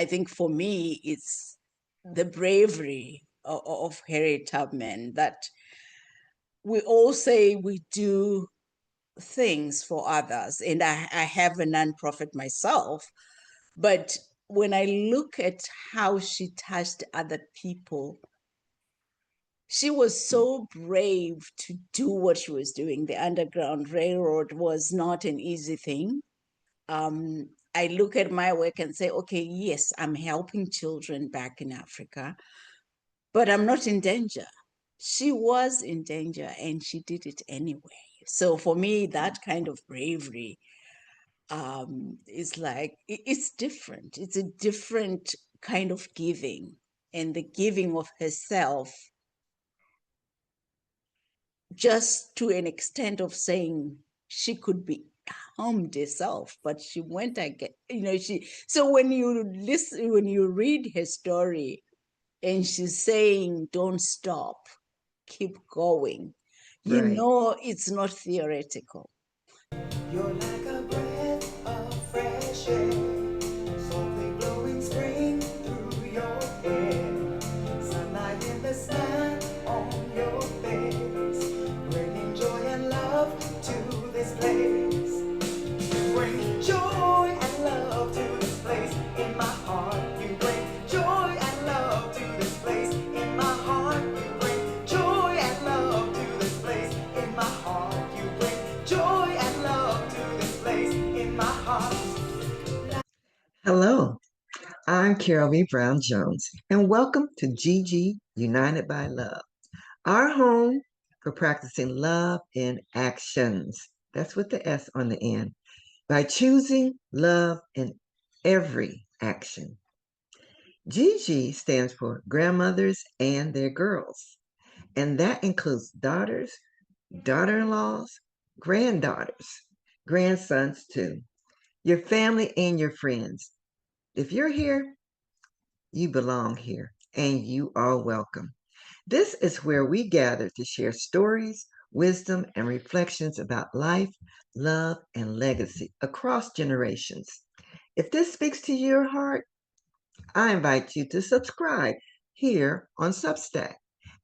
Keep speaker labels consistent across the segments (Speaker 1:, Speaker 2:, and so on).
Speaker 1: I think for me, it's the bravery of Harriet Tubman that we all say we do things for others. And I have a nonprofit myself, but when I look at how she touched other people, she was so brave to do what she was doing. The Underground Railroad was not an easy thing. I look at my work and say, okay, yes, I'm helping children back in Africa, but I'm not in danger. She was in danger and she did it anyway. So for me, that kind of bravery is like, it's different. It's a different kind of giving, and the giving of herself just to an extent of saying she could be harmed herself, but she went again, so when you listen, when you read her story and she's saying, don't stop, keep going,
Speaker 2: Right.
Speaker 1: it's not theoretical.
Speaker 3: You're like a breath of fresh air, softly blowing spring through your hair, sunlight in the sky on your face, bringing joy and love to this place. Bring joy and love to this place in my heart. You bring joy and love to this place in my heart. You bring joy and love to this place in my heart. You bring joy and love to this place in my heart.
Speaker 2: Hello, I'm Carol B. Brown Jones, and welcome to GG United by Love, our home for practicing love in actions. That's with the S on the end, by choosing love in every action. GG stands for grandmothers and their girls, and that includes daughters, daughter in laws, granddaughters, grandsons too, your family and your friends. If you're here, you belong here, and you are welcome. This is where we gather to share stories, wisdom, and reflections about life, love, and legacy across generations. If this speaks to your heart, I invite you to subscribe here on Substack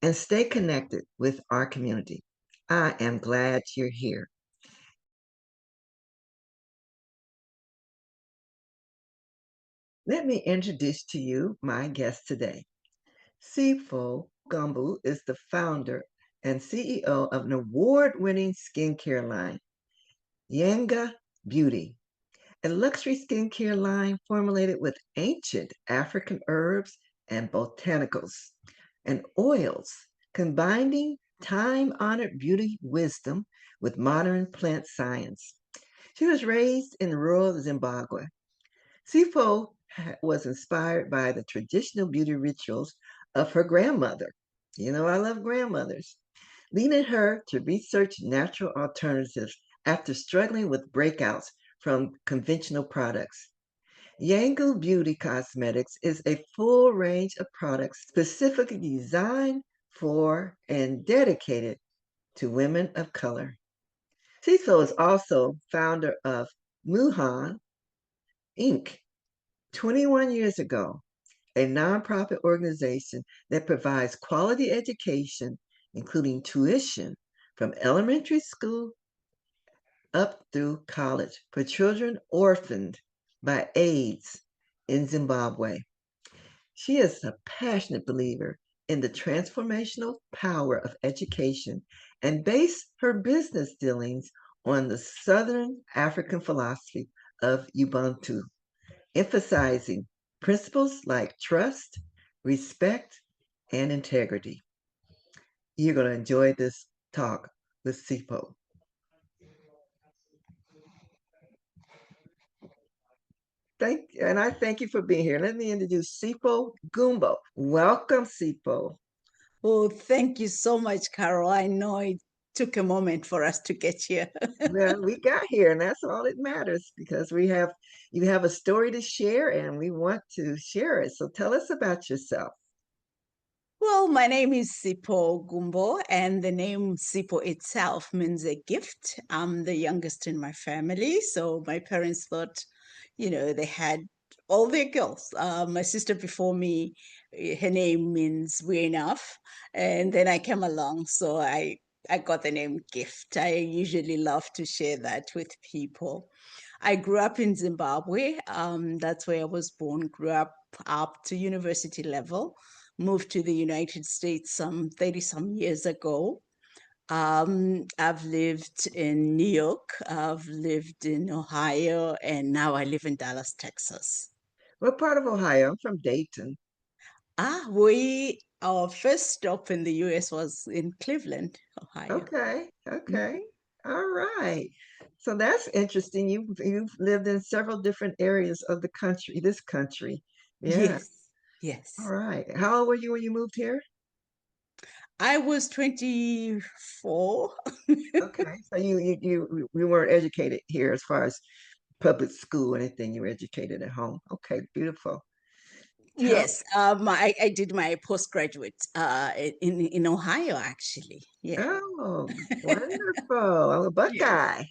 Speaker 2: and stay connected with our community. I am glad you're here. Let me introduce to you my guest today. Sifo Gumbu is the founder and CEO of an award-winning skincare line, Yanga Beauty, a luxury skincare line formulated with ancient African herbs and botanicals and oils, combining time-honored beauty wisdom with modern plant science. She was raised in rural Zimbabwe. Sifo was inspired by the traditional beauty rituals of her grandmother. You know, I love grandmothers, leading her to research natural alternatives after struggling with breakouts from conventional products. Yango Beauty Cosmetics is a full range of products specifically designed for and dedicated to women of color. Cecil is also founder of Muhan Inc. 21 years ago, a nonprofit organization that provides quality education, including tuition from elementary school up through college for children orphaned by AIDS in Zimbabwe. She is a passionate believer in the transformational power of education and based her business dealings on the Southern African philosophy of Ubuntu, emphasizing principles like trust, respect, and integrity. You're going to enjoy this talk with Sipo. And I thank you for being here. Let me introduce Sipo Gumbo. Welcome, Sipo.
Speaker 1: Oh, thank you so much, Carol. I know it took a moment for us to get here.
Speaker 2: Well, we got here, and that's all that matters because you have a story to share, and we want to share it. So tell us about yourself.
Speaker 1: Well, my name is Sipo Gumbo, and the name Sipo itself means a gift. I'm the youngest in my family, so my parents thought, they had all their girls. My sister before me, her name means we're enough, and then I came along, so I got the name Gift. I usually love to share that with people. I grew up in Zimbabwe. That's where I was born. Grew up to university level. Moved to the United States some 30 some years ago. I've lived in New York, I've lived in Ohio, and now I live in Dallas, Texas.
Speaker 2: What part of Ohio? I'm from Dayton.
Speaker 1: Our first stop in the US was in Cleveland, Ohio.
Speaker 2: Okay, okay.
Speaker 1: Mhm.
Speaker 2: All right. So that's interesting. You've lived in several different areas of the country, this country. Yeah.
Speaker 1: Yes,
Speaker 2: All
Speaker 1: yes.
Speaker 2: right. How old were you when you moved here?
Speaker 1: I was 24.
Speaker 2: Okay. So you weren't educated here as far as public school or anything. You were educated at home. Okay, beautiful. Tell
Speaker 1: Yes, I did my postgraduate in Ohio, actually. Yeah.
Speaker 2: Oh, wonderful. I'm a
Speaker 1: Yes.
Speaker 2: Buckeye.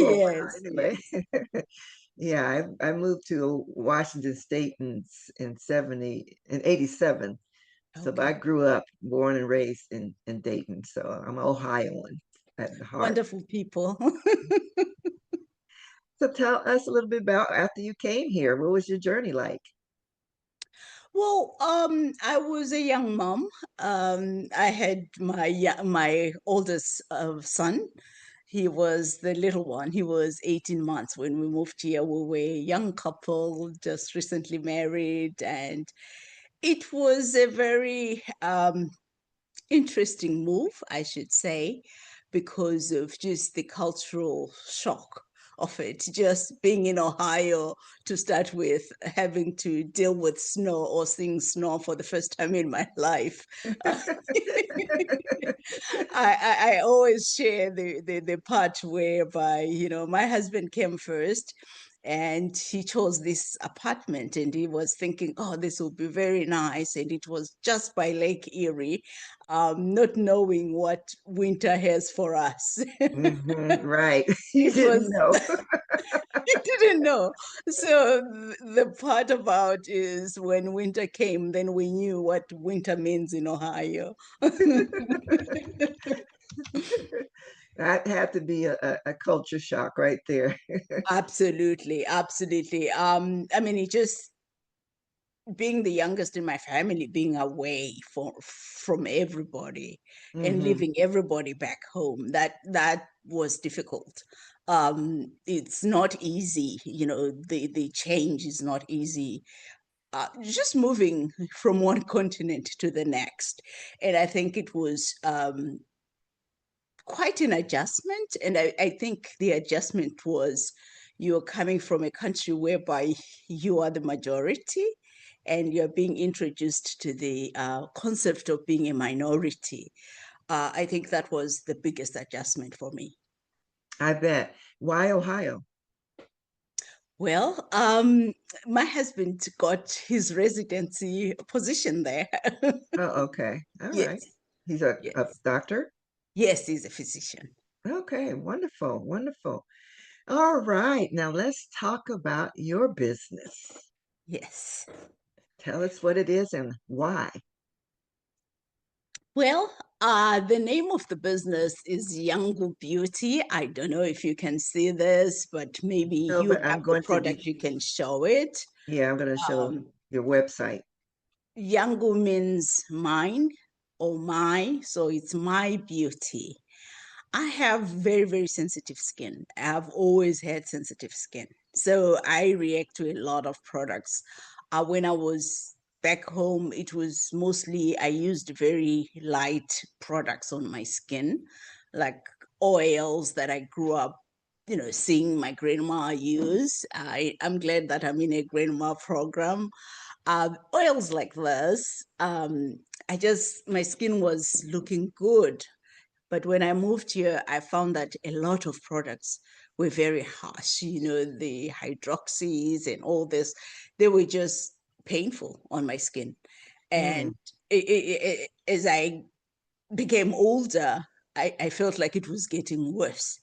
Speaker 2: Oh, wow.
Speaker 1: Yes,
Speaker 2: Anyway,
Speaker 1: yes.
Speaker 2: yeah, I moved to Washington State in 87. So but I
Speaker 1: Okay.
Speaker 2: grew up, born and raised in Dayton. So I'm an Ohioan at the heart.
Speaker 1: Wonderful people.
Speaker 2: So tell us a little bit about after you came here. What was your journey like?
Speaker 1: Well, I was a young mom. I had my oldest son. He was the little one. He was 18 months when we moved here. We were a young couple, just recently married, and it was a very interesting move, I should say, because of just the cultural shock of it. Just being in Ohio to start with, having to deal with snow or seeing snow for the first time in my life. I always share the part whereby, my husband came first and he chose this apartment and he was thinking, oh, this will be very nice. And it was just by Lake Erie, not knowing what winter has for us.
Speaker 2: Right. You
Speaker 1: It
Speaker 2: didn't
Speaker 1: was,
Speaker 2: know.
Speaker 1: I didn't know. So the part about is when winter came, then we knew what winter means in Ohio.
Speaker 2: That had to be a culture shock right there.
Speaker 1: Absolutely, absolutely. I mean, it just being the youngest in my family, being away from everybody and
Speaker 2: Hmm.
Speaker 1: leaving everybody back home, that was difficult. It's not easy, the change is not easy. Just moving from one continent to the next. And I think it was quite an adjustment. And I think the adjustment was you're coming from a country whereby you are the majority and you're being introduced to the concept of being a minority. I think that was the biggest adjustment for me.
Speaker 2: I bet. Why Ohio?
Speaker 1: Well, my husband got his residency position there.
Speaker 2: Oh, okay. All right.
Speaker 1: Yes,
Speaker 2: He's a
Speaker 1: yes,
Speaker 2: doctor?
Speaker 1: yes, he's a physician.
Speaker 2: Okay, wonderful, wonderful. All right, now let's talk about your business.
Speaker 1: Yes.
Speaker 2: Tell us what it is and why.
Speaker 1: Well, the name of the business is Yangu Beauty. I don't know if you can see this, but maybe
Speaker 2: No,
Speaker 1: you
Speaker 2: but
Speaker 1: have
Speaker 2: I'm
Speaker 1: the
Speaker 2: going to be,
Speaker 1: product, you can show it.
Speaker 2: yeah, I'm going to show
Speaker 1: Um,
Speaker 2: your website.
Speaker 1: Yangu means mine or my, so it's my beauty. I have very, very sensitive skin. I've always had sensitive skin. So I react to a lot of products. When I was back home, it was mostly I used very light products on my skin, like oils that I grew up, seeing my grandma use. I'm glad that I'm in a grandma program. Oils like this, my skin was looking good, but when I moved here, I found that a lot of products were very harsh. The hydroxys and all this, they were just painful on my skin. And
Speaker 2: Mm,
Speaker 1: as I became older, I felt like it was getting worse.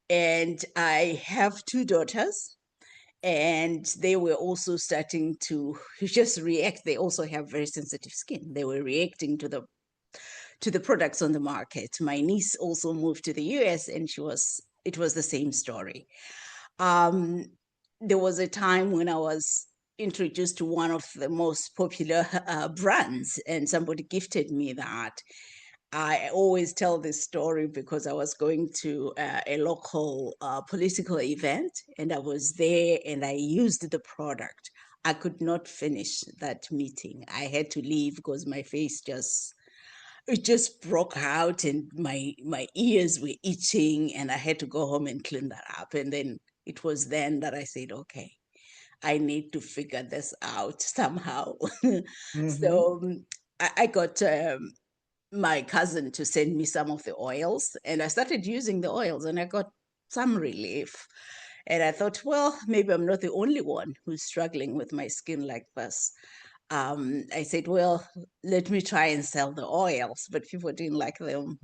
Speaker 1: And I have two daughters, and they were also starting to just react. They also have very sensitive skin. They were reacting to the products on the market. My niece also moved to the US, and it was the same story. Um, there was a time when I was introduced to one of the most popular brands, and somebody gifted me that. I always tell this story because I was going to a local political event, and I was there and I used the product. I could not finish that meeting. I had to leave because my face just broke out, and my ears were itching, and I had to go home and clean that up. And then it was then that I said, okay, I need to figure this out somehow.
Speaker 2: Mm-hmm.
Speaker 1: So I got my cousin to send me some of the oils, and I started using the oils, and I got some relief. And I thought, well, maybe I'm not the only one who's struggling with my skin like this. I said, well, let me try and sell the oils, but people didn't like them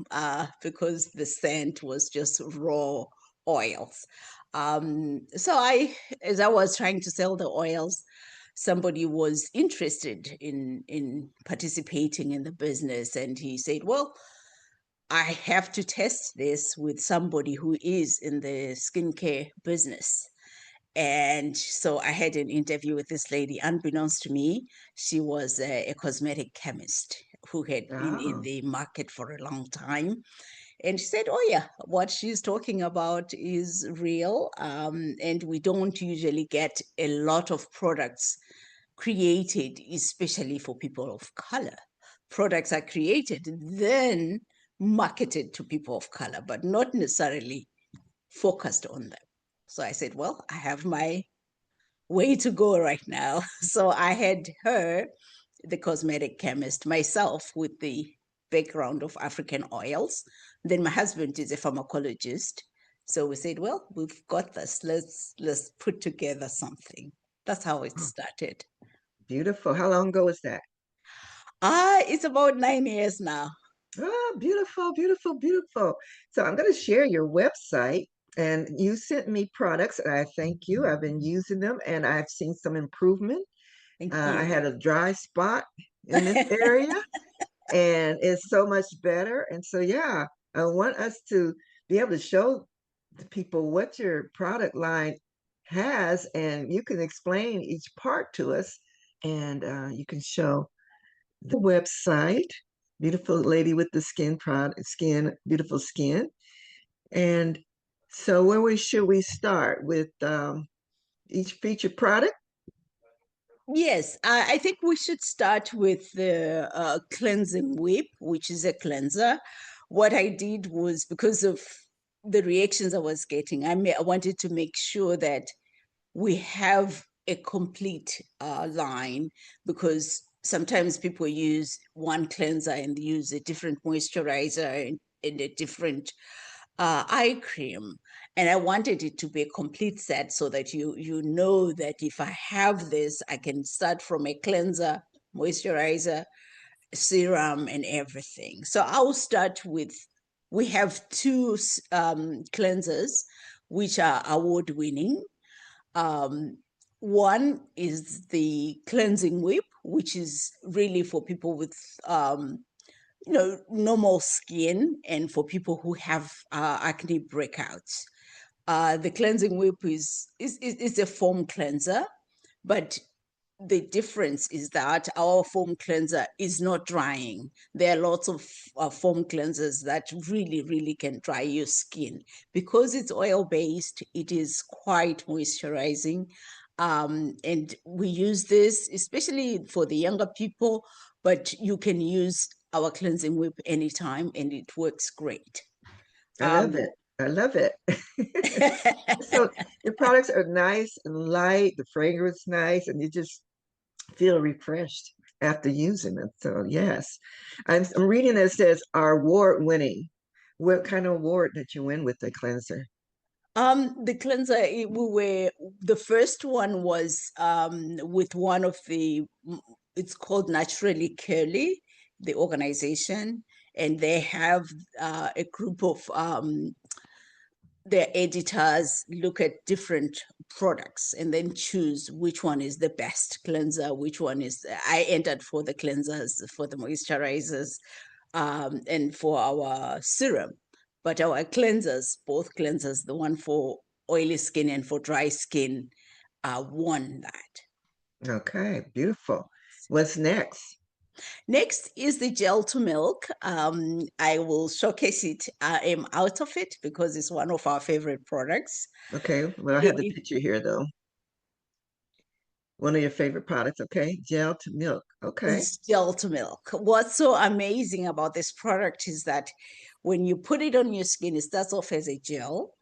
Speaker 1: because the scent was just raw oils. As I was trying to sell the oils, somebody was interested in participating in the business, and he said, well, I have to test this with somebody who is in the skincare business. And so I had an interview with this lady. Unbeknownst to me, she was a cosmetic chemist who had been in
Speaker 2: Oh,
Speaker 1: the market for a long time. And she said, oh, yeah, what she's talking about is real. And we don't usually get a lot of products created, especially for people of color. Products are created, then marketed to people of color, but not necessarily focused on them. So I said, well, I have my way to go right now. So I had her, the cosmetic chemist, myself with the background of African oils. Then my husband is a pharmacologist. So we said, well, we've got this. Let's put together something. That's how it
Speaker 2: oh,
Speaker 1: started.
Speaker 2: beautiful. How long ago was that?
Speaker 1: It's about 9 years now.
Speaker 2: Oh, beautiful, beautiful, beautiful. So I'm going to share your website. And you sent me products, and I thank you. I've been using them, and I've seen some improvement.
Speaker 1: Thank
Speaker 2: I
Speaker 1: you.
Speaker 2: had a dry spot in this area, and it's so much better. And so, yeah, I want us to be able to show the people what your product line has, and you can explain each part to us, and you can show the website. Beautiful lady with the beautiful skin. And so, should we start with each featured product?
Speaker 1: Yes, I think we should start with the cleansing whip, which is a cleanser. What I did was because of the reactions I was getting, I wanted to make sure that we have a complete line, because sometimes people use one cleanser and use a different moisturizer and a different eye cream. And I wanted it to be a complete set so that you know that if I have this, I can start from a cleanser, moisturizer, serum, and everything. So I'll start with, we have two cleansers which are award winning. Um, One is the cleansing whip, which is really for people with normal skin and for people who have acne breakouts. The cleansing whip is a foam cleanser, but the difference is that our foam cleanser is not drying. There are lots of foam cleansers that really, really can dry your skin. Because it's oil based, it is quite moisturizing. And we use this especially for the younger people, but you can use our cleansing whip anytime and it works great.
Speaker 2: I love
Speaker 1: Um,
Speaker 2: it. I love it. So your products are nice and light, the fragrance nice, and you just feel refreshed after using it. So yes, I'm reading that it says our award winning. What kind of award did you win with the cleanser?
Speaker 1: the cleanser, the first one was with one of it's called Naturally Curly, the organization, and they have a group of their editors look at different products and then choose which one is the best cleanser, which one is. I entered for the cleansers, for the moisturizers, and for our serum. But our cleansers, both cleansers, the one for oily skin and for dry skin, won that.
Speaker 2: Okay, beautiful. What's next?
Speaker 1: Next is the gel to milk. I will showcase it. I am out of it because it's one of our favorite products.
Speaker 2: Okay, well, I have the
Speaker 1: It
Speaker 2: picture here though. One of your favorite products, okay? Gel to milk. Okay.
Speaker 1: is gel to milk. What's so amazing about this product is that when you put it on your skin, it starts off as a gel.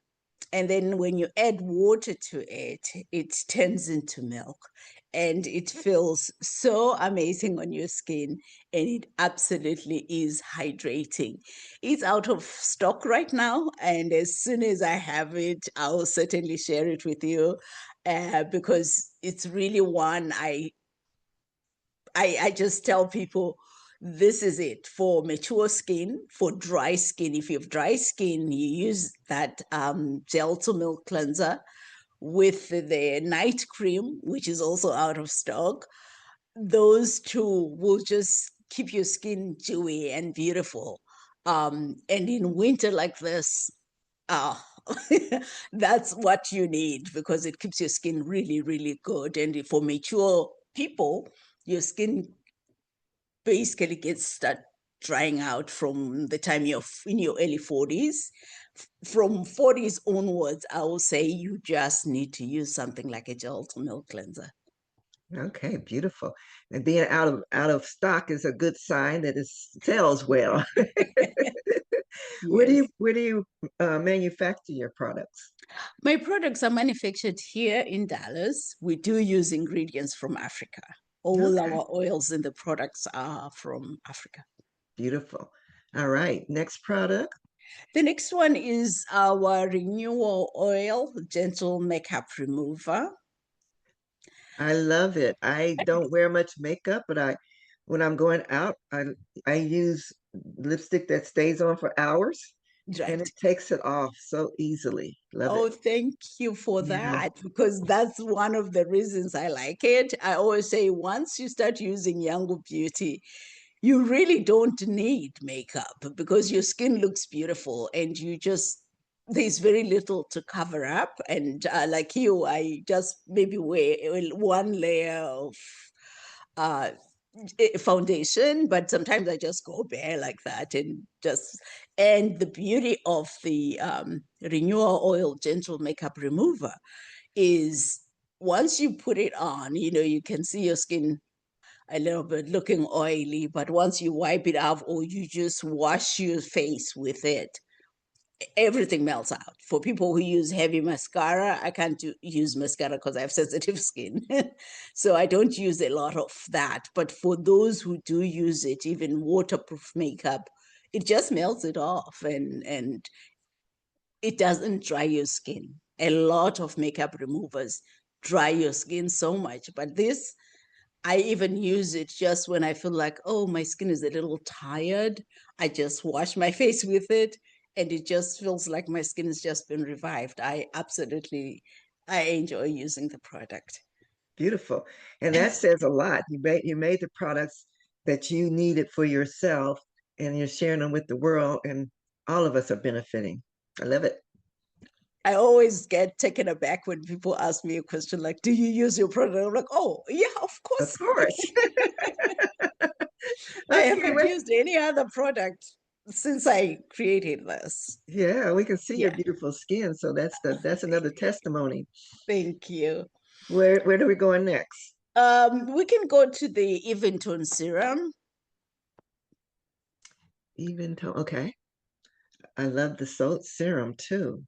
Speaker 1: And then when you add water to it, it turns into milk. And it feels so amazing on your skin. And it absolutely is hydrating. It's out of stock right now. And as soon as I have it, I'll certainly share it with you because it's really one I just tell people this is it for mature skin, for dry skin. If you have dry skin, you use that gel to milk cleanser with the night cream, which is also out of stock. Those two will just keep your skin dewy and beautiful. And in winter like this, ah, that's what you need because it keeps your skin really, really good. And for mature people, your skin basically gets start drying out from the time you're in your early 40s. From 40s onwards, I will say you just need to use something like a gel to milk cleanser.
Speaker 2: Okay, beautiful. And being out of stock is a good sign that it sells well. Where do
Speaker 1: Yes.
Speaker 2: you where do you manufacture your products?
Speaker 1: My products are manufactured here in Dallas. We do use ingredients from Africa. All
Speaker 2: Okay,
Speaker 1: our oils and the products are from Africa.
Speaker 2: beautiful. All right, next product.
Speaker 1: The next one is our renewal oil, gentle makeup remover.
Speaker 2: I love it. I don't wear much makeup, but when I'm going out, I use lipstick that stays on for hours and
Speaker 1: Right.
Speaker 2: it takes it off so easily. Love it.
Speaker 1: Oh, thank you for
Speaker 2: Yeah,
Speaker 1: that, because that's one of the reasons I like it. I always say once you start using Yango Beauty, you really don't need makeup because your skin looks beautiful and there's very little to cover up. And like you, I just maybe wear one layer of uh, foundation, but sometimes I just go bare like that and the beauty of the renewal oil gentle makeup remover is once you put it on, you can see your skin a little bit looking oily, but once you wipe it off or you just wash your face with it, everything melts out. For people who use heavy mascara, I can't use mascara because I have sensitive skin. So I don't use a lot of that. But for those who do use it, even waterproof makeup, it just melts it off and it doesn't dry your skin. A lot of makeup removers dry your skin so much, but this I even use it just when I feel like, oh, my skin is a little tired. I just wash my face with it, and it just feels like my skin has just been revived. I enjoy using the product.
Speaker 2: beautiful. And that says a lot. You made the products that you needed for yourself and you're sharing them with the world and all of us are benefiting. I love it.
Speaker 1: I always get taken aback when people ask me a question like, do you use your product? I'm like, oh, yeah, of
Speaker 2: Of
Speaker 1: course.
Speaker 2: course.
Speaker 1: I
Speaker 2: Okay,
Speaker 1: haven't used any other product since I created this.
Speaker 2: yeah, we can see your
Speaker 1: Yeah,
Speaker 2: beautiful skin, so that's another testimony.
Speaker 1: thank you.
Speaker 2: Where do we go next?
Speaker 1: We can go to the Eventone serum.
Speaker 2: Even tone. Okay, I love the salt serum too.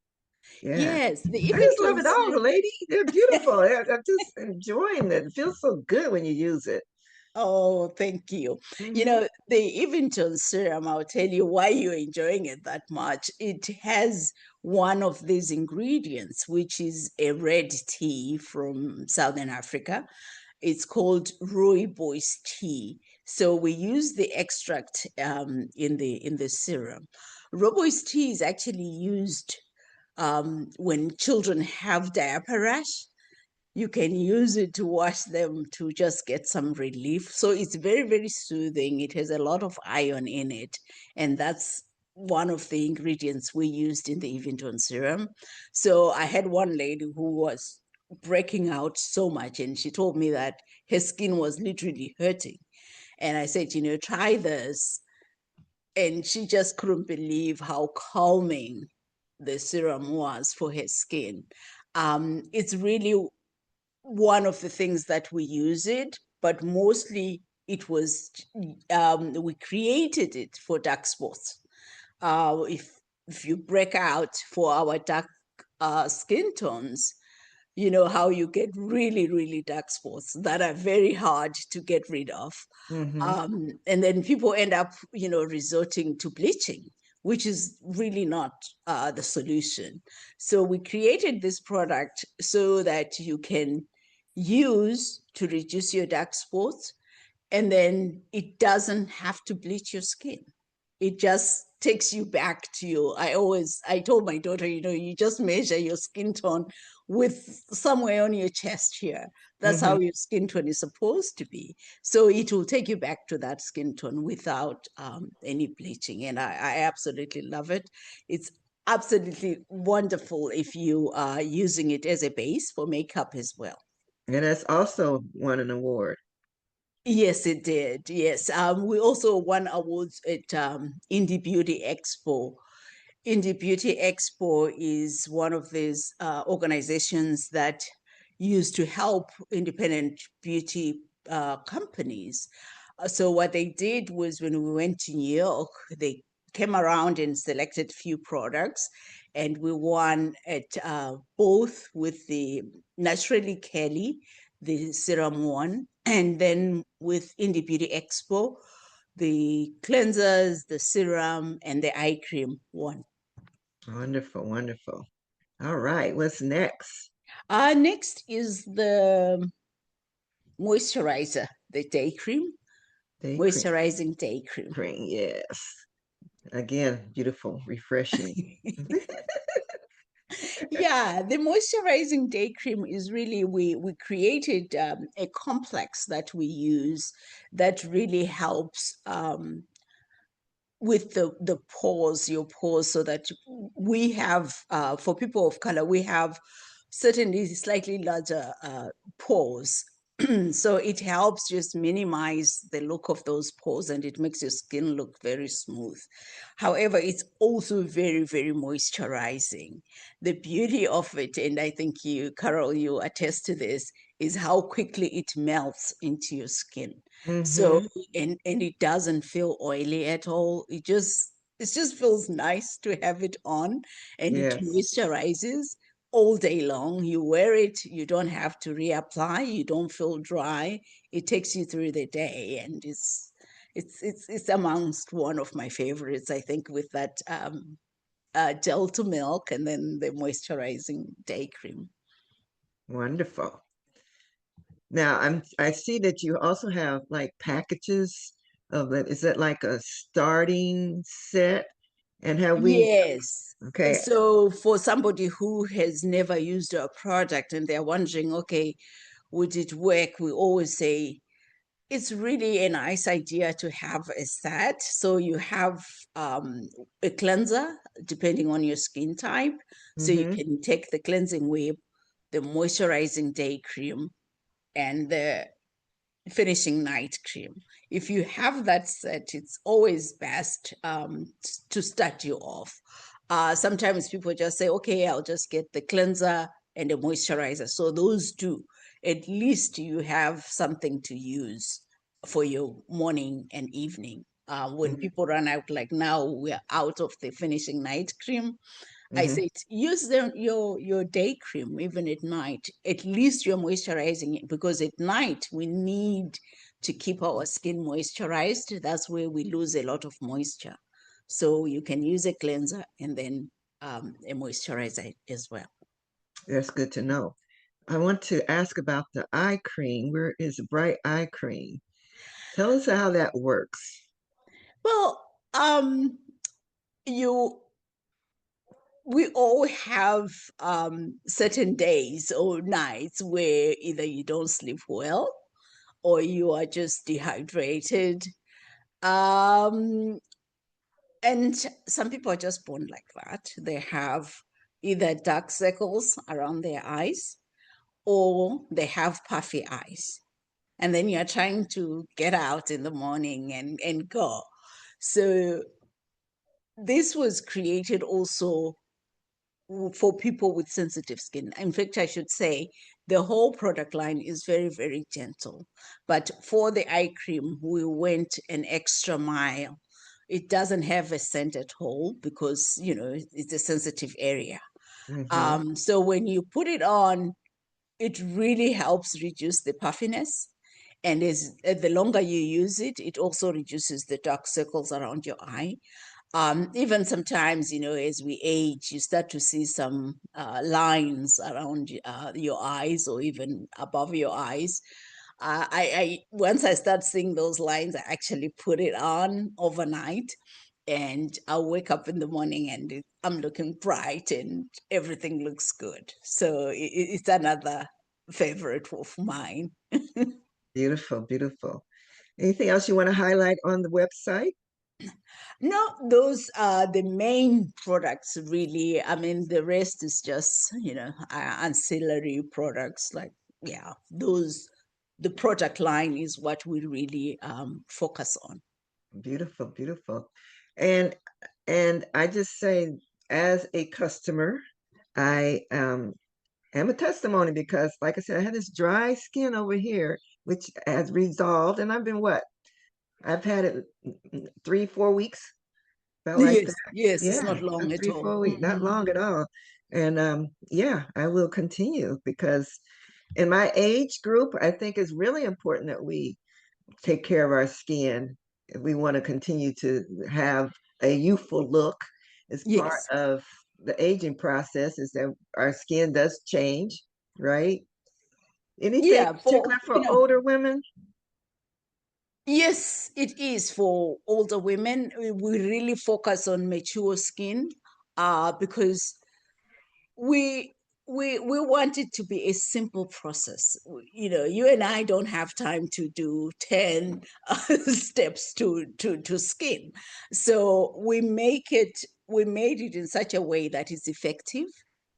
Speaker 2: Yeah,
Speaker 1: Yes, the
Speaker 2: I just love
Speaker 1: Eventone
Speaker 2: it all,
Speaker 1: serum.
Speaker 2: lady. They're beautiful. I'm just enjoying it. It feels so good when you use it.
Speaker 1: Oh, thank you.
Speaker 2: Hmm.
Speaker 1: The Eventone serum, I'll tell you why you're enjoying it that much. It has one of these ingredients, which is a red tea from Southern Africa. It's called rooibos tea. So we use the extract in the serum. Rooibos tea is actually used when children have diaper rash, you can use it to wash them to just get some relief. So it's very, very soothing. It has a lot of iron in it. And that's one of the ingredients we used in the Eventon serum. So I had one lady who was breaking out so much, and she told me that her skin was literally hurting. And I said, try this. And she just couldn't believe how calming the serum was for her skin. It's really one of the things that we use it, but mostly it was we created it for dark spots. If you break out for our dark skin tones, you know how you get really, really dark spots that are very hard to get rid of.
Speaker 2: Mm-hmm.
Speaker 1: And then people end up, resorting to bleaching, which is really not the solution. So we created this product so that you can use to reduce your dark spots, and then it doesn't have to bleach your skin. It just takes you back to your, I told my daughter, you just measure your skin tone with somewhere on your chest here. That's
Speaker 2: Mm-hmm.
Speaker 1: how your skin tone is supposed to be. So it will take you back to that skin tone without any bleaching. And I absolutely love it. It's absolutely wonderful if you are using it as a base for makeup as well.
Speaker 2: And that's also won an award.
Speaker 1: Yes, it did. Yes. We also won awards at Indie Beauty Expo. Indie Beauty Expo is one of these organizations that used to help independent beauty companies. So what they did was when we went to New York, they came around and selected few products, and we won at both with the Naturally Kelly, the serum one, and then with Indie Beauty Expo, the cleansers, the serum, and the eye cream one.
Speaker 2: Wonderful, wonderful. All right, what's next?
Speaker 1: Next is the moisturizer, the day cream,
Speaker 2: Day cream.
Speaker 1: moisturizing day cream.
Speaker 2: Cream, yes. Again, beautiful, refreshing.
Speaker 1: Yeah, the moisturizing day cream is really, we created a complex that we use that really helps with the pores, your pores, so that we have, for people of color, we have certainly slightly larger pores. So it helps just minimize the look of those pores, and it makes your skin look very smooth. However, it's also very, very moisturizing. The beauty of it, and I think you, Carol, you attest to this, is how quickly it melts into your skin. So,
Speaker 2: Mm-hmm.
Speaker 1: and it doesn't feel oily at all. It just feels nice to have it on, and it
Speaker 2: Yes.
Speaker 1: moisturizes all day long. You wear it, you don't have to reapply, you don't feel dry. It takes you through the day, and it's amongst one of my favorites, I think, with that Delta milk and then the moisturizing day cream.
Speaker 2: Wonderful. Now I see that you also have like packages of it. Is that like a starting set? And have we
Speaker 1: Yes.
Speaker 2: okay.
Speaker 1: So for somebody who has never used a product and they're wondering, okay, would it work? We always say it's really a nice idea to have a set. So you have a cleanser, depending on your skin type. So you
Speaker 2: Mm-hmm.
Speaker 1: can take the cleansing wave, the moisturizing day cream, and the finishing night cream. If you have that set, it's always best to start you off. Sometimes people just say, okay, I'll just get the cleanser and the moisturizer. So those two, at least you have something to use for your morning and evening. When
Speaker 2: Mm-hmm.
Speaker 1: people run out, like now we're out of the finishing night cream, I
Speaker 2: Mm-hmm.
Speaker 1: said, use your day cream even at night. At least you're moisturizing it, because at night we need to keep our skin moisturized. That's where we lose a lot of moisture. So you can use a cleanser and then a moisturizer as well.
Speaker 2: That's good to know. I want to ask about the eye cream. Where is bright eye cream? Tell us how that works.
Speaker 1: Well, you we all have certain days or nights where either you don't sleep well or you are just dehydrated. Um, and some people are just born like that. They have either dark circles around their eyes or they have puffy eyes. And then you're trying to get out in the morning and go. So this was created also for people with sensitive skin. In fact, I should say the whole product line is very, very gentle. But for the eye cream, we went an extra mile. It doesn't have a scent at all because, you know, it's a sensitive area.
Speaker 2: Mm-hmm.
Speaker 1: So when you put it on, it really helps reduce the puffiness. And the longer you use it, it also reduces the dark circles around your eye. Even sometimes, you know, as we age, you start to see some lines around your eyes or even above your eyes. I once I start seeing those lines, I actually put it on overnight, and I'll wake up in the morning and I'm looking bright and everything looks good. So it's another favorite of mine.
Speaker 2: Beautiful, beautiful. Anything else you want to highlight on the website?
Speaker 1: No, those are the main products, really. I mean, the rest is just, you know, ancillary products. Like, yeah, the product line is what we really focus on.
Speaker 2: Beautiful, beautiful. And and I just say, as a customer, I am a testimony because, like I said, I had this dry skin over here, which has resolved, and I've been what? I've had it 3, 4 weeks, felt like
Speaker 1: Yes,
Speaker 2: that.
Speaker 1: yes, it's
Speaker 2: Yeah,
Speaker 1: not long at
Speaker 2: three,
Speaker 1: all.
Speaker 2: 4 weeks, not long at all. And yeah, I will continue because in my age group, I think it's really important that we take care of our skin if we want to continue to have a youthful look. It's part
Speaker 1: Yes.
Speaker 2: of the aging process is that our skin does change, right? Anything
Speaker 1: Yeah,
Speaker 2: particular
Speaker 1: you
Speaker 2: for
Speaker 1: know,
Speaker 2: older women?
Speaker 1: yes, it is for older women. We really focus on mature skin because we we want it to be a simple process. You know, you and I don't have time to do 10 steps to skin, so we made it in such a way that is effective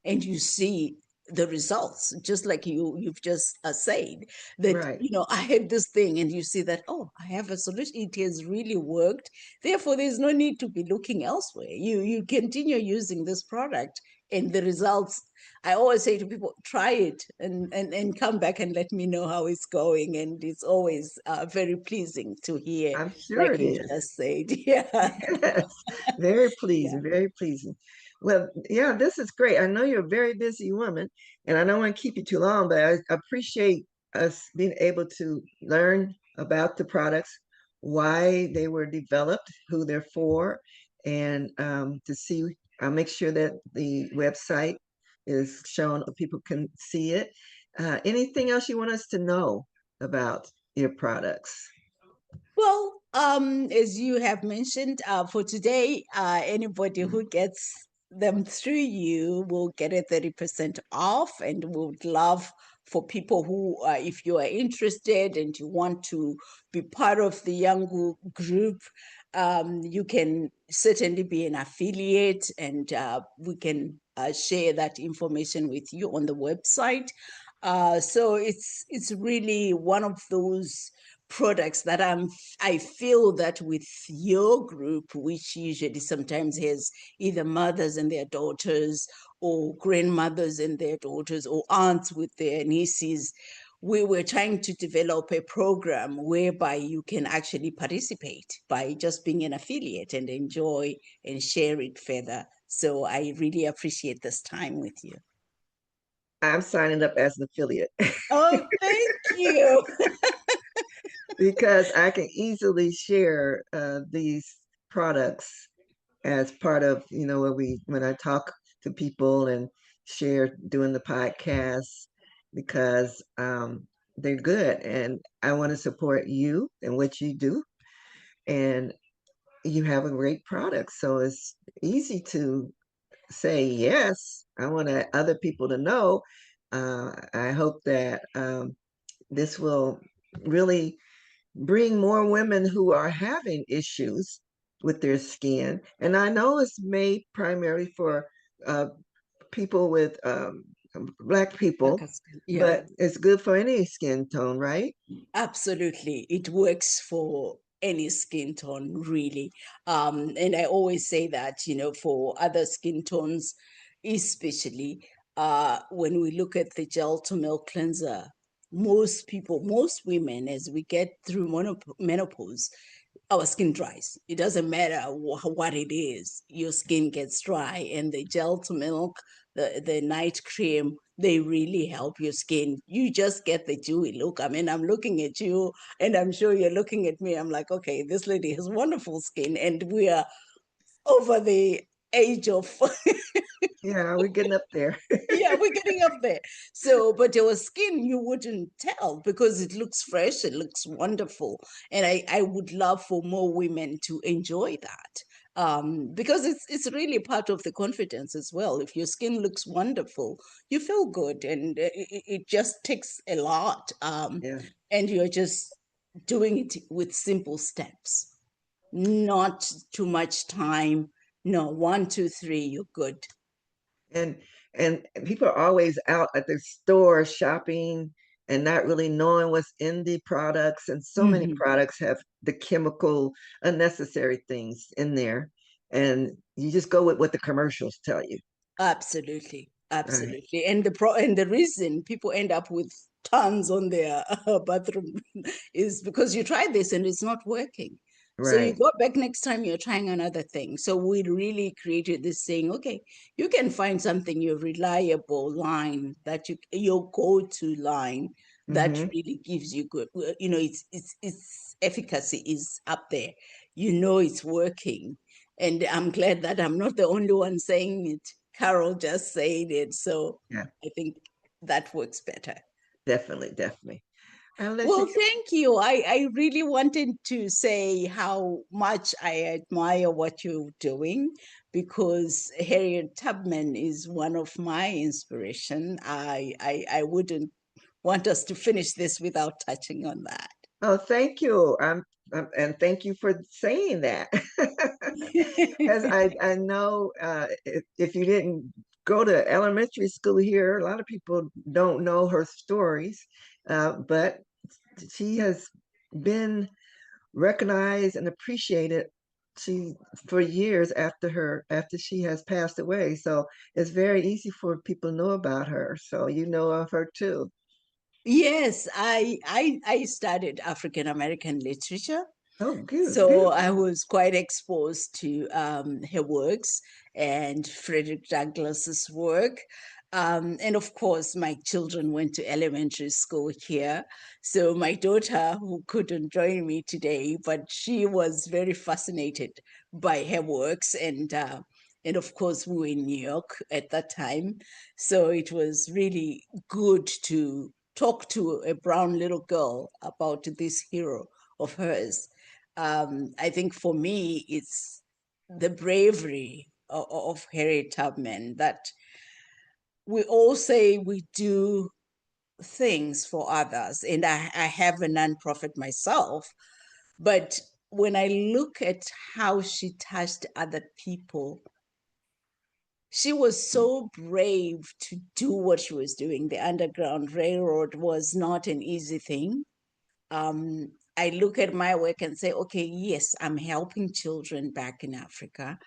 Speaker 1: and you see the results, just like you've just said that,
Speaker 2: Right.
Speaker 1: you know, I had this thing and you see that, oh, I have a solution, it has really worked. Therefore there's no need to be looking elsewhere. You continue using this product and the results. I always say to people, try it and come back and let me know how it's going. And it's always very pleasing to hear,
Speaker 2: I'm sure
Speaker 1: like
Speaker 2: it
Speaker 1: you
Speaker 2: is.
Speaker 1: just said. Yeah.
Speaker 2: Yes, very
Speaker 1: Yeah.
Speaker 2: pleasing, very pleasing. Well, yeah, this is great. I know you're a very busy woman, and I don't want to keep you too long, but I appreciate us being able to learn about the products, why they were developed, who they're for, and to see. I'll make sure that the website is shown so people can see it. Anything else you want us to know about your products?
Speaker 1: Well, as you have mentioned, for today, anybody who gets them through you will get a 30% off, and we would love for people who, if you are interested and you want to be part of the young group, you can certainly be an affiliate, and we can share that information with you on the website. So it's really one of those products that I feel that with your group, which usually sometimes has either mothers and their daughters or grandmothers and their daughters or aunts with their nieces, we were trying to develop a program whereby you can actually participate by just being an affiliate and enjoy and share it further. So I really appreciate this time with you.
Speaker 2: I'm signing up as an affiliate.
Speaker 1: Oh, thank you.
Speaker 2: Because I can easily share these products as part of when I talk to people and share doing the podcast because they're good and I want to support you and what you do and you have a great product, so it's easy to say yes. I want other people to know. I hope that this will really bring more women who are having issues with their skin. And I know it's made primarily for uh, people with Black people,
Speaker 1: Darker skin. Yeah.
Speaker 2: but it's good for any skin tone, right?
Speaker 1: Absolutely. It works for any skin tone, really. And I always say that, for other skin tones, especially when we look at the gel to milk cleanser, most people, most women, as we get through menopause, our skin dries. It doesn't matter what it is, your skin gets dry. And the gel to milk, the night cream, they really help your skin. You just get the dewy look. I mean, I'm looking at you and I'm sure you're looking at me. I'm like, okay, this lady has wonderful skin. And we are over the age of
Speaker 2: Yeah, we're getting up there.
Speaker 1: yeah, we're getting up there. So, but your skin, you wouldn't tell because it looks fresh, it looks wonderful. And I would love for more women to enjoy that. Because it's really part of the confidence as well. If your skin looks wonderful, you feel good, and it just takes a lot.
Speaker 2: Yeah.
Speaker 1: And you're just doing it with simple steps, not too much time. No, 1, 2, 3, you're good.
Speaker 2: and and people are always out at the store shopping and not really knowing what's in the products, and so many
Speaker 1: Mhm.
Speaker 2: products have the chemical unnecessary things in there, and you just go with what the commercials tell you,
Speaker 1: Absolutely,
Speaker 2: right?
Speaker 1: absolutely. And the reason people end up with tons on their bathroom is because you tried this and it's not working. So you
Speaker 2: Right.
Speaker 1: go back next time you're trying another thing. So we really created this saying, okay, you can find something, your reliable line that your go-to line that
Speaker 2: Mm-hmm.
Speaker 1: really gives you good, its efficacy is up there. It's working. And I'm glad that I'm not the only one saying it. Carol just said it. So
Speaker 2: Yeah,
Speaker 1: I think that works better.
Speaker 2: definitely, definitely. I'll let you.
Speaker 1: Well, thank you. I really wanted to say how much I admire what you're doing because Harriet Tubman is one of my inspiration. I wouldn't want us to finish this without touching on that.
Speaker 2: Oh, thank you. And thank you for saying that. As I know, if you didn't go to elementary school here, a lot of people don't know her stories, but she has been recognized and appreciated she for years after she has passed away. So it's very easy for people to know about her. So you know of her too.
Speaker 1: Yes, I studied African American literature.
Speaker 2: Oh, good,
Speaker 1: So I
Speaker 2: beautiful.
Speaker 1: was quite exposed to her works and Frederick Douglass's work. And of course, my children went to elementary school here. So my daughter, who couldn't join me today, but she was very fascinated by her works. And of course, we were in New York at that time. So it was really good to talk to a brown little girl about this hero of hers. I think for me, it's the bravery of Harriet Tubman that we all say we do things for others. And I have a nonprofit myself, but when I look at how she touched other people, she was so brave to do what she was doing. The Underground Railroad was not an easy thing. I look at my work and say, okay, yes, I'm helping children back in Africa,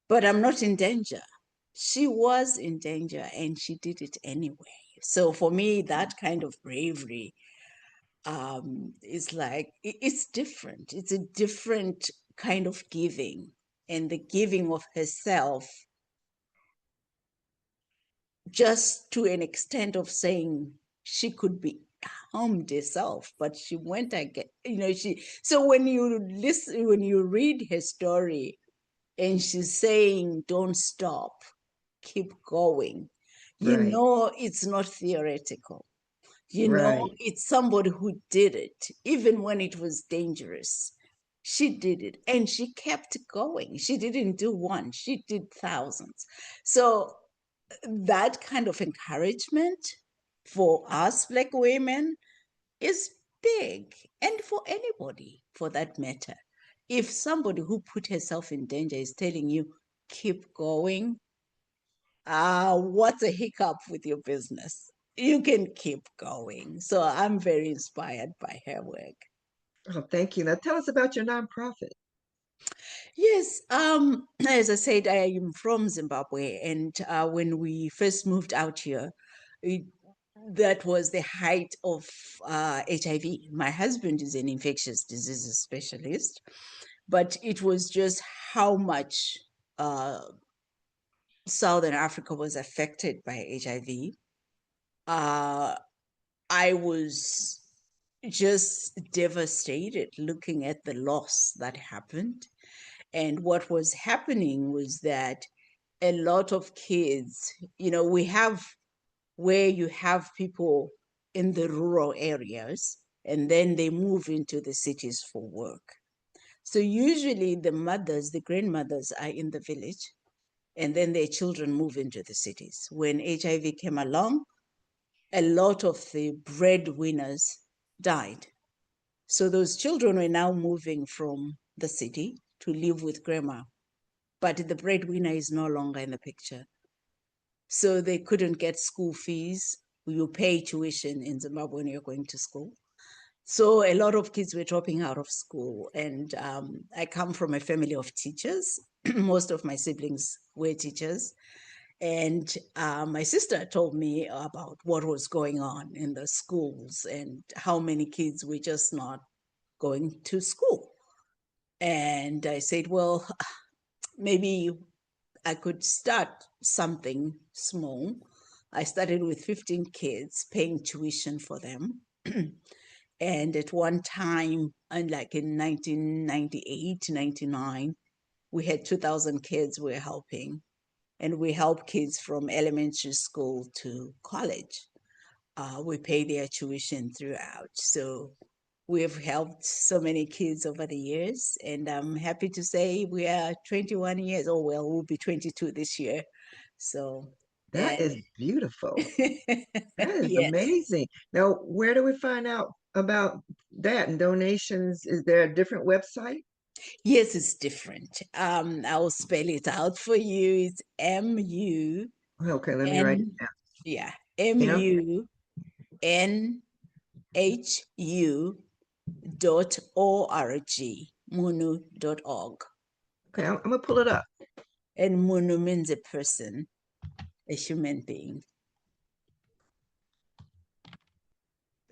Speaker 1: but I'm not in danger. She was in danger and she did it anyway. So for me, that kind of bravery is like, it's different. It's a different kind of giving. And the giving of herself, just to an extent of saying she could be harmed herself, but she went again, so when you listen, when you read her story and she's saying, don't stop, keep going,
Speaker 2: Right,
Speaker 1: it's not theoretical.
Speaker 2: right.
Speaker 1: It's somebody who did it, even when it was dangerous. She did it and she kept going. She didn't do one, she did thousands. So that kind of encouragement for us Black women is big, and for anybody for that matter. If somebody who put herself in danger is telling you, keep going, what's a hiccup with your business? You can keep going. So I'm very inspired by her work.
Speaker 2: Oh, thank you. Now tell us about your nonprofit.
Speaker 1: Yes, as I said, I am from Zimbabwe, and when we first moved out here, it, that was the height of HIV. My husband is an infectious diseases specialist, but it was just how much uh, Southern Africa was affected by HIV. Uh, I was just devastated looking at the loss that happened. And what was happening was that a lot of kids, we have where you have people in the rural areas and then they move into the cities for work. So usually the mothers, the grandmothers are in the village and then their children move into the cities. When HIV came along, a lot of the breadwinners died. So those children were now moving from the city to live with grandma, but the breadwinner is no longer in the picture. So they couldn't get school fees. You pay tuition in Zimbabwe when you're going to school. So a lot of kids were dropping out of school. And I come from a family of teachers. Most of my siblings were teachers. And my sister told me about what was going on in the schools and how many kids were just not going to school. And I said, well, maybe I could start something small. I started with 15 kids, paying tuition for them. And at one time, and like in 1998, 99, we had 2,000 kids we were helping. And we help kids from elementary school to college. We pay their tuition throughout. So we've helped so many kids over the years. And I'm happy to say we are 21 years, oh, well, we'll be 22 this year. So,
Speaker 2: That
Speaker 1: and
Speaker 2: is beautiful. That is
Speaker 1: yeah,
Speaker 2: amazing. Now, where do we find out about that and donations? Is there a different website?
Speaker 1: yes, it's different. I'll spell it out for you. It's
Speaker 2: Okay, let me write it
Speaker 1: M-U-N,
Speaker 2: down.
Speaker 1: yeah,
Speaker 2: Yeah.
Speaker 1: MUNHU.org, munu.org.
Speaker 2: Okay, I'm gonna pull it up.
Speaker 1: And munu means a person, a human being.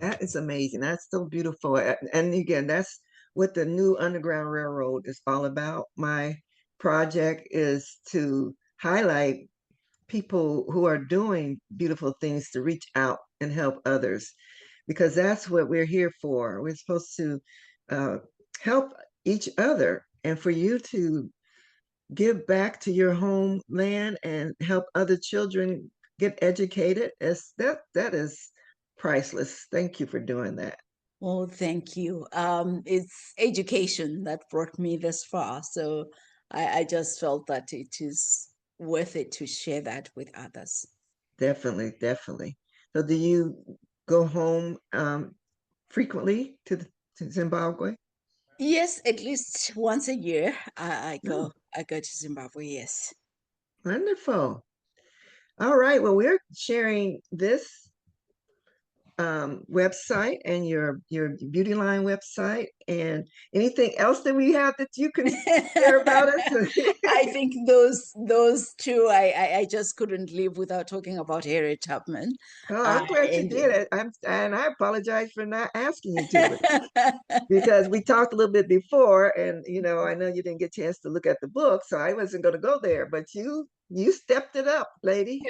Speaker 2: That is amazing. That's so beautiful. And again, that's what the new Underground Railroad is all about. My project is to highlight people who are doing beautiful things to reach out and help others, because that's what we're here for. We're supposed to uh, help each other, and for you to give back to your homeland and help other children get educated, that is priceless. Thank you for doing that.
Speaker 1: Oh, thank you. It's education that brought me this far. So I just felt that it is worth it to share that with others.
Speaker 2: Definitely, definitely. So do you go home frequently to Zimbabwe?
Speaker 1: Yes, at least once a year I
Speaker 2: Oh,
Speaker 1: go I go to Zimbabwe, yes.
Speaker 2: wonderful. All right. Well, we're sharing this website and your beauty line website, and anything else that we have that you can share about us.
Speaker 1: I think those two I just couldn't live without talking about Harriet Tubman.
Speaker 2: Oh, I'm glad you
Speaker 1: And
Speaker 2: did it. And I apologize for not asking you to, because we talked a little bit before, and I know you didn't get a chance to look at the book, so I wasn't going to go there, but you stepped it up, lady.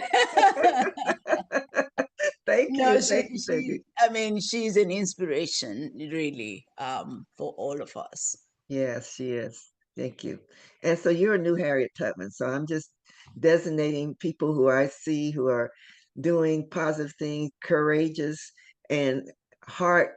Speaker 2: Thank
Speaker 1: no,
Speaker 2: you, thank you, thank you.
Speaker 1: I mean, she's an inspiration, really, for all of us.
Speaker 2: Yes, she is. Thank you. And so you're a new Harriet Tubman. So I'm just designating people who I see who are doing positive things, courageous and heart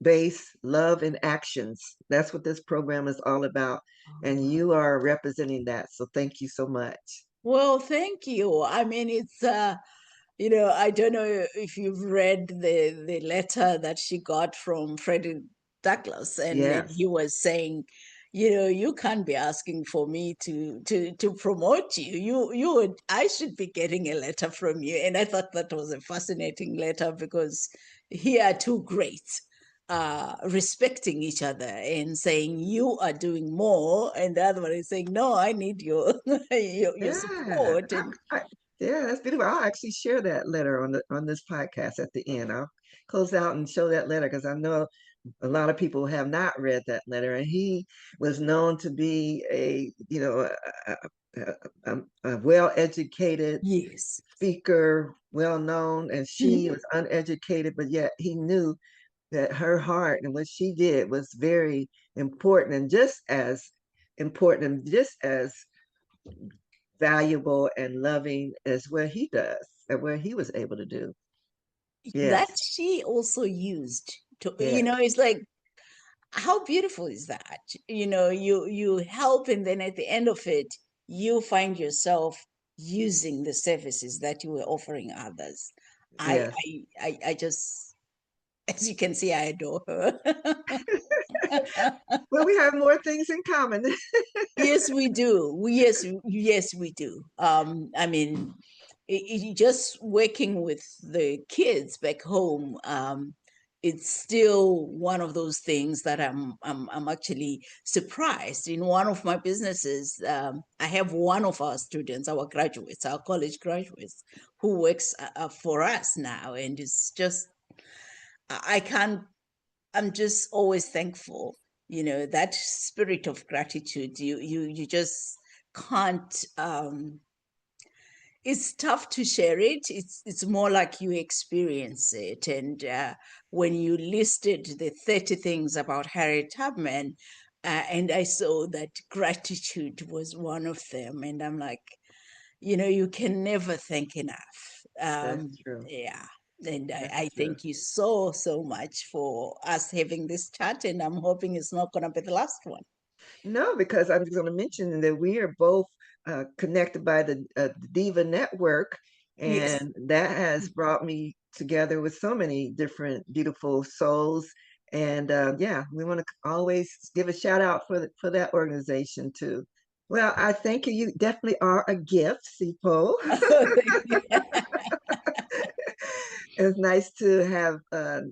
Speaker 2: base love in actions. That's what this program is all about. And
Speaker 1: Oh,
Speaker 2: you are representing that. So thank you so much.
Speaker 1: well, thank you. I mean, it's I don't know if you've read the letter that she got from Freddie Douglass, and then
Speaker 2: Yes.
Speaker 1: he was saying, you can't be asking for me to promote you. I should be getting a letter from you. And I thought that was a fascinating letter because here are two greats respecting each other and saying you are doing more, and the other one is saying no, I need your your
Speaker 2: Yeah.
Speaker 1: support. And
Speaker 2: Yeah, that's beautiful. I'll actually share that letter on this podcast at the end. I'll close out and show that letter because I know a lot of people have not read that letter. And he was known to be a well-educated
Speaker 1: yes.
Speaker 2: speaker, well known, and she
Speaker 1: Mhm.
Speaker 2: was uneducated, but yet he knew that her heart and what she did was very important and just as valuable and loving as what he does and what he was able to do.
Speaker 1: That
Speaker 2: Yes,
Speaker 1: she also used to,
Speaker 2: yes,
Speaker 1: it's like, how beautiful is that? You help, and then at the end of it, you find yourself using the services that you were offering others. I
Speaker 2: yes.
Speaker 1: I just, as you can see, I adore her.
Speaker 2: Well, we have more things in common.
Speaker 1: Yes, we do. Yes, we do. I mean, just working with the kids back home, it's still one of those things that I'm actually surprised. In one of my businesses, I have one of our students, our graduates, our college graduates, who works for us now, and it's just I can't. I'm just always thankful. That spirit of gratitude. You just can't. It's tough to share it. It's more like you experience it. And when you listed the 30 things about Harriet Tubman, and I saw that gratitude was one of them, and I'm like, you can never thank enough.
Speaker 2: That's true.
Speaker 1: Yeah. And
Speaker 2: That's
Speaker 1: I
Speaker 2: true.
Speaker 1: thank you so, so much for us having this chat, and I'm hoping it's not going to be the last one.
Speaker 2: No, because I was going to mention that we are both connected by the Diva Network,
Speaker 1: Yes.
Speaker 2: and that has brought me together with so many different beautiful souls. And yeah, we want to always give a shout out for that organization too. Well, I thank you. You definitely are a gift, Sipo.
Speaker 1: Thank you.
Speaker 2: It's nice to have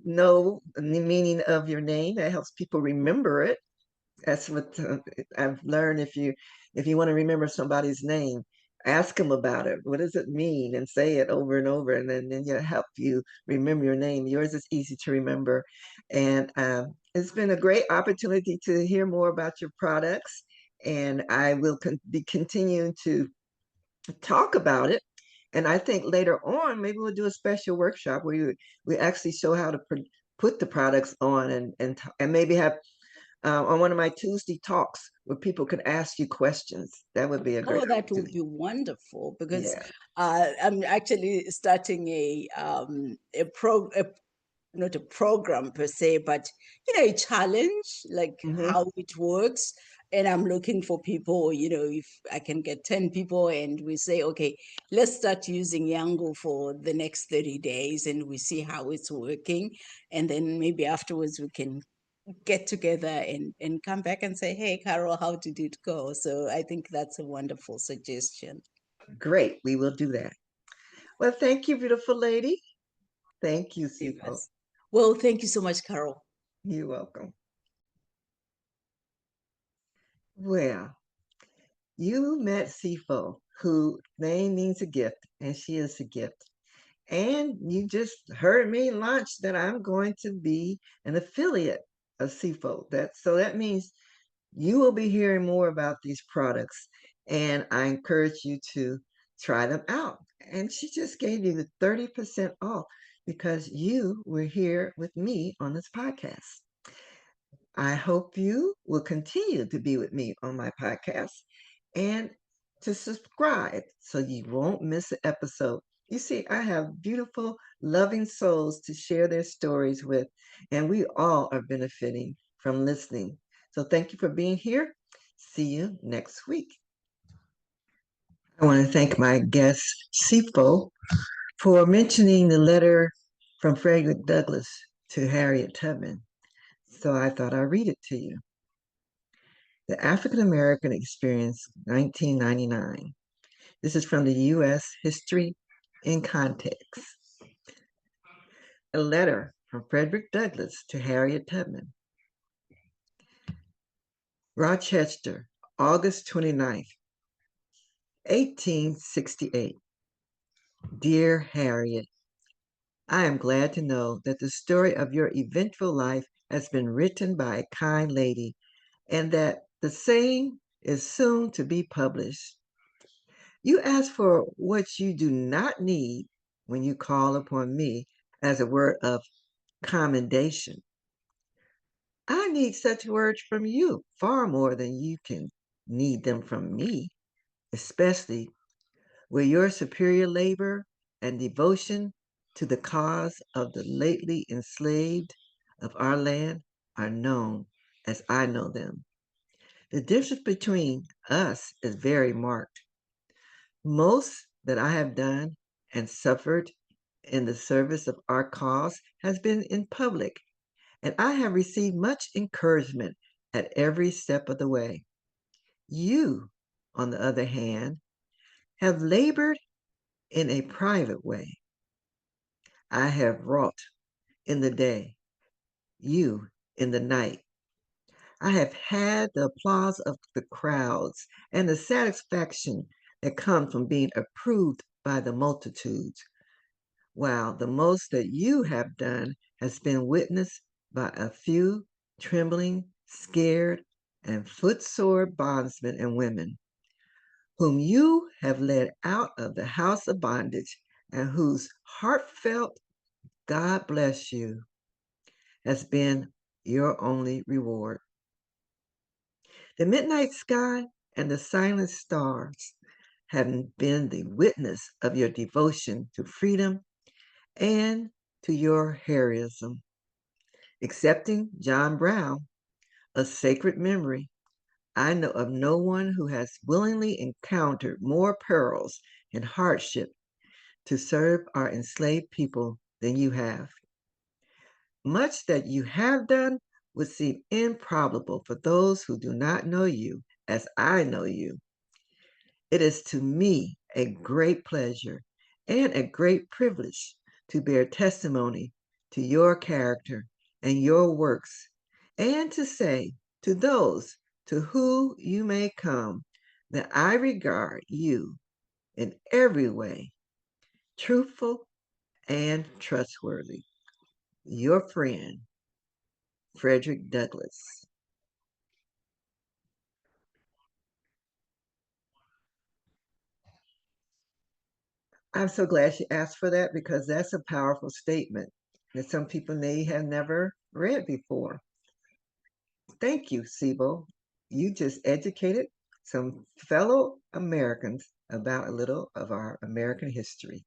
Speaker 2: know the meaning of your name. That helps people remember it. That's what I've learned. If you want to remember somebody's name, ask them about it. What does it mean? And say it over and over, and then it'll help you remember your name. Yours is easy to remember, and it's been a great opportunity to hear more about your products. And I will be continuing to talk about it. And I think later on, maybe we'll do a special workshop where we actually show how to put the products on and maybe have on one of my Tuesday talks where people could ask you questions. That would be a great
Speaker 1: Oh, that would
Speaker 2: opportunity.
Speaker 1: be wonderful because
Speaker 2: Yeah.
Speaker 1: I'm actually starting not a program per se, but a challenge, like
Speaker 2: Hmm.
Speaker 1: how it works. And I'm looking for people, if I can get 10 people and we say, okay, let's start using Yango for the next 30 days and we see how it's working. And then maybe afterwards we can get together and come back and say, hey, Carol, how did it go? So I think that's a wonderful suggestion.
Speaker 2: Great. We will do that. Well, thank you, beautiful lady. Thank you, Sipo.
Speaker 1: Yes. Well, thank you so much, Carol.
Speaker 2: You're welcome. Well, you met Sifo, who name means a gift, and she is a gift. And you just heard me launch that I'm going to be an affiliate of Sifo. That means you will be hearing more about these products, and I encourage you to try them out. And she just gave you the 30% off because you were here with me on this podcast. I hope you will continue to be with me on my podcast and to subscribe so you won't miss an episode. You see, I have beautiful, loving souls to share their stories with, and we all are benefiting from listening. So thank you for being here. See you next week. I want to thank my guest, Sifo, for mentioning the letter from Frederick Douglass to Harriet Tubman. So I thought I'd read it to you. The African American Experience, 1999. This is from the U.S. History in Context. A letter from Frederick Douglass to Harriet Tubman. Rochester, August 29th, 1868. Dear Harriet, I am glad to know that the story of your eventful life has been written by a kind lady and that the same is soon to be published. You ask for what you do not need when you call upon me as a word of commendation. I need such words from you far more than you can need them from me, especially where your superior labor and devotion to the cause of the lately enslaved of our land are known as I know them. The difference between us is very marked. Most that I have done and suffered in the service of our cause has been in public, and I have received much encouragement at every step of the way. You, on the other hand, have labored in a private way. I have wrought in the day, you in the night. I have had the applause of the crowds and the satisfaction that comes from being approved by the multitudes, while the most that you have done has been witnessed by a few trembling, scared, and footsore bondsmen and women, whom you have led out of the house of bondage, and whose heartfelt God bless you has been your only reward. The midnight sky and the silent stars have been the witness of your devotion to freedom and to your heroism. Excepting John Brown, a sacred memory, I know of no one who has willingly encountered more perils and hardship to serve our enslaved people than you have. Much that you have done would seem improbable for those who do not know you as I know you. It is to me a great pleasure and a great privilege to bear testimony to your character and your works, and to say to those to whom you may come that I regard you in every way truthful and trustworthy. Your friend, Frederick Douglass. I'm so glad she asked for that because that's a powerful statement that some people may have never read before. Thank you, Sibo. You just educated some fellow Americans about a little of our American history.